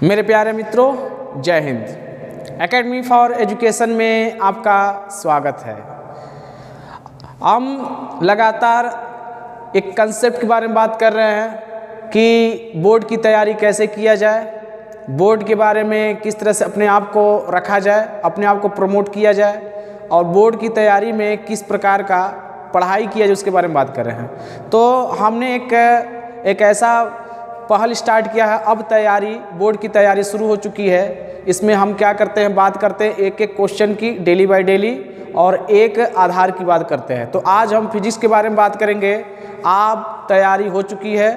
मेरे प्यारे मित्रों, जय हिंद। एकेडमी फॉर एजुकेशन में आपका स्वागत है। हम लगातार एक कंसेप्ट के बारे में बात कर रहे हैं कि बोर्ड की तैयारी कैसे किया जाए, बोर्ड के बारे में किस तरह से अपने आप को रखा जाए, अपने आप को प्रमोट किया जाए और बोर्ड की तैयारी में किस प्रकार का पढ़ाई किया जाए उसके बारे में बात कर रहे हैं। तो हमने एक ऐसा पहल स्टार्ट किया है। अब तैयारी, बोर्ड की तैयारी शुरू हो चुकी है। इसमें हम क्या करते हैं, बात करते हैं एक एक क्वेश्चन की डेली बाय डेली और एक आधार की बात करते हैं। तो आज हम फिजिक्स के बारे में बात करेंगे। आप तैयारी हो चुकी है,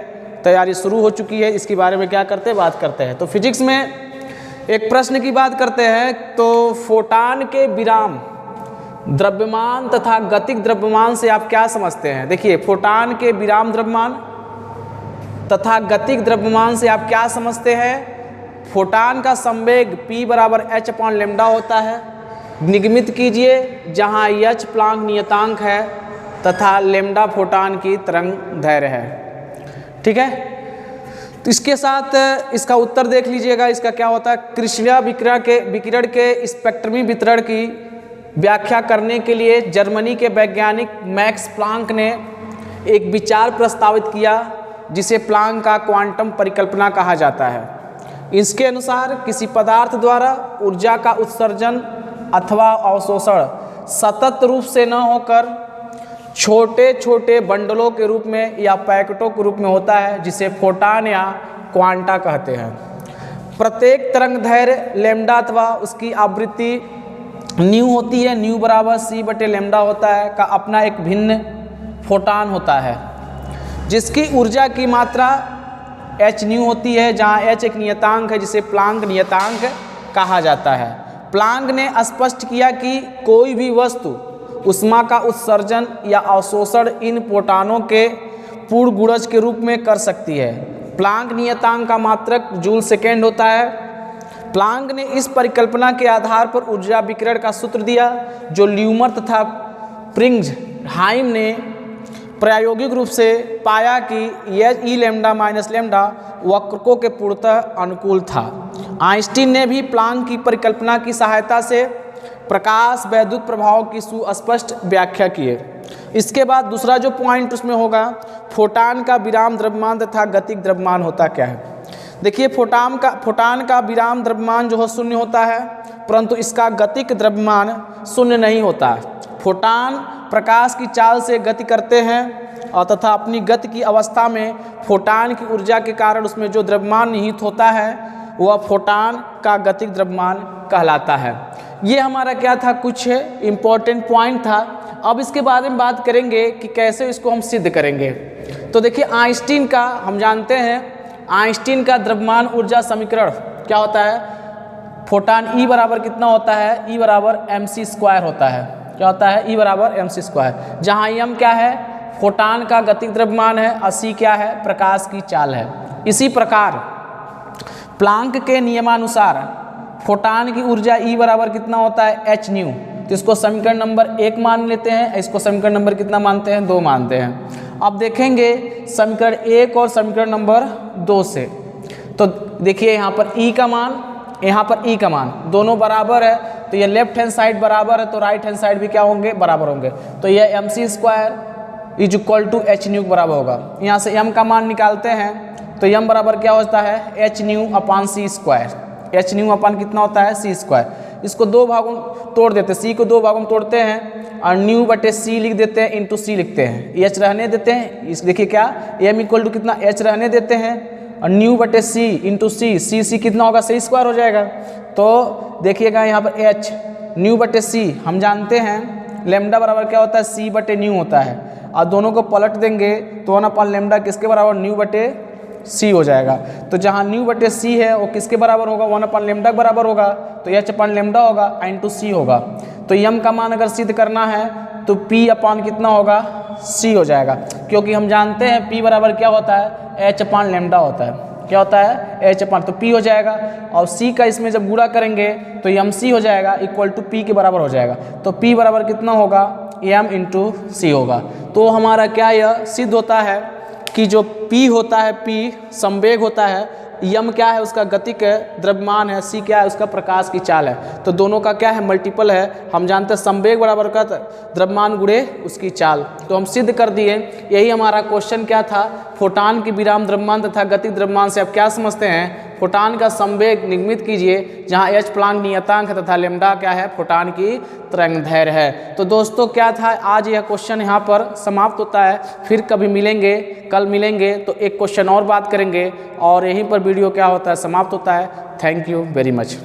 तैयारी शुरू हो चुकी है, इसके बारे में क्या करते हैं, बात करते हैं। तो फिजिक्स में एक प्रश्न की बात करते हैं। तो फोटान के विराम द्रव्यमान तथा गतिक द्रव्यमान से आप क्या समझते हैं? देखिए, फोटान के विराम द्रव्यमान तथा गतिक द्रव्यमान से आप क्या समझते हैं? फोटान का संवेग p बराबर h/λ होता है। निगमित कीजिए, जहाँ h प्लांक नियतांक है तथा लैम्डा फोटान की तरंग दैर्घ्य है। ठीक है, तो इसके साथ इसका उत्तर देख लीजिएगा। इसका क्या होता है? कृष्णिया विकिरण के स्पेक्ट्रमी वितरण की व्याख्या करने के लिए जर्मनी के वैज्ञानिक मैक्स प्लांक ने एक विचार प्रस्तावित किया जिसे प्लांक का क्वांटम परिकल्पना कहा जाता है। इसके अनुसार किसी पदार्थ द्वारा ऊर्जा का उत्सर्जन अथवा अवशोषण सतत रूप से न होकर छोटे छोटे बंडलों के रूप में या पैकेटों के रूप में होता है, जिसे फोटान या क्वांटा कहते हैं। प्रत्येक तरंग दैर्घ्य लैम्डा अथवा उसकी आवृत्ति न्यू होती है, न्यू बराबर c/λ होता है, का अपना एक भिन्न फोटान होता है जिसकी ऊर्जा की मात्रा h न्यू होती है, जहाँ h एक नियतांक है जिसे प्लांक नियतांक कहा जाता है। प्लांक ने स्पष्ट किया कि कोई भी वस्तु ऊष्मा का उत्सर्जन या अवशोषण इन फोटानों के पूर्ण गुणज के रूप में कर सकती है। प्लांक नियतांक का मात्रक जूल सेकेंड होता है। प्लांक ने इस परिकल्पना के आधार पर ऊर्जा विकिरण का सूत्र दिया, जो ल्यूमर तथा प्रिंगहाइम ने प्रायोगिक रूप से पाया कि यह E λ-λ वक्रकों के पूर्णतः अनुकूल था। आइंस्टीन ने भी प्लांक की परिकल्पना की सहायता से प्रकाश वैद्युत प्रभाव की सुस्पष्ट व्याख्या किए। इसके बाद दूसरा जो पॉइंट उसमें होगा, फोटान का विराम द्रव्यमान तथा गतिक द्रव्यमान होता क्या है। देखिए, फोटान का विराम द्रव्यमान जो है शून्य होता है, परंतु इसका गतिक द्रव्यमान शून्य नहीं होता है। फोटान प्रकाश की चाल से गति करते हैं और तथा अपनी गति की अवस्था में फोटान की ऊर्जा के कारण उसमें जो द्रव्यमान निहित होता है वह फोटान का गतिक द्रव्यमान कहलाता है। ये हमारा क्या था, कुछ इम्पोर्टेंट पॉइंट था। अब इसके बारे में बात करेंगे कि कैसे इसको हम सिद्ध करेंगे। तो देखिए, आइंस्टीन का हम जानते हैं, आइंस्टीन का द्रव्यमान ऊर्जा समीकरण क्या होता है? फोटान E बराबर कितना होता है? E बराबर mc² होता है। क्या होता है? E बराबर mc², जहाँ m क्या है? फोटान का गतिक द्रव्यमान है और c क्या है? प्रकाश की चाल है। इसी प्रकार प्लांक के नियमानुसार फोटान की ऊर्जा E बराबर कितना होता है? h new. तो इसको समीकरण नंबर 1 मान लेते हैं, इसको समीकरण नंबर कितना मानते हैं? 2 मानते हैं। अब देखेंगे समीकरण 1 और समीकरण नंबर 2 से। तो देखिए, यहाँ पर E का मान, यहाँ पर E का मान दोनों बराबर है, तो ये लेफ्ट हैंड साइड बराबर है तो राइट हैंड साइड भी क्या होंगे? बराबर होंगे। तो ये mc² = h न्यू बराबर होगा। यहाँ से m का मान निकालते हैं तो m बराबर क्या होता है? h न्यू/c²। h न्यू अपन कितना होता है? c²। इसको 2 भागों तोड़ देते हैं, c को 2 भागों में तोड़ते हैं और न्यू/c लिख देते हैं, इंटू c लिखते हैं, h रहने देते हैं। इस देखिए क्या, m = कितना? h रहने देते हैं और न्यू/c इंटू c कितना होगा? c² हो जाएगा। तो देखिएगा यहाँ पर h न्यू/c हम जानते हैं लैम्डा बराबर क्या होता है? c/न्यू होता है, और दोनों को पलट देंगे तो 1/λ किसके बराबर? न्यू/c हो जाएगा। तो जहाँ न्यू/c है वो किसके बराबर होगा? 1/λ के बराबर होगा, तो h/λ होगा इंटू c होगा। तो m का मान अगर सिद्ध करना है तो p/ कितना होगा? c हो जाएगा, क्योंकि हम जानते हैं p बराबर क्या होता है? h/λ होता है। क्या होता है? h/, तो p हो जाएगा और c का इसमें जब गुणा करेंगे तो mc हो जाएगा = p के बराबर हो जाएगा। तो p बराबर कितना होगा? m × c होगा। तो हमारा क्या यह सिद्ध होता है कि जो P होता है, P संवेग होता है, यम क्या है उसका गतिक द्रव्यमान है, सी क्या है उसका प्रकाश की चाल है। तो दोनों का क्या है मल्टीपल है। हम जानते हैं संवेग बराबर का द्रव्यमान गुणे उसकी चाल। तो हम सिद्ध कर दिए। यही हमारा क्वेश्चन क्या था, फोटान की विराम द्रव्यमान तथा गतिक द्रव्यमान से आप क्या समझते हैं, फोटान का संवेग निगमित कीजिए, जहाँ एच प्लांक नियतांक है तथा लेम्डा क्या है फोटान की तरंगदैर्घ्य है। तो दोस्तों क्या था, आज यह क्वेश्चन यहाँ पर समाप्त होता है। फिर कभी मिलेंगे, कल मिलेंगे तो एक क्वेश्चन और बात करेंगे और यहीं पर वीडियो क्या होता है समाप्त होता है। Thank you very much.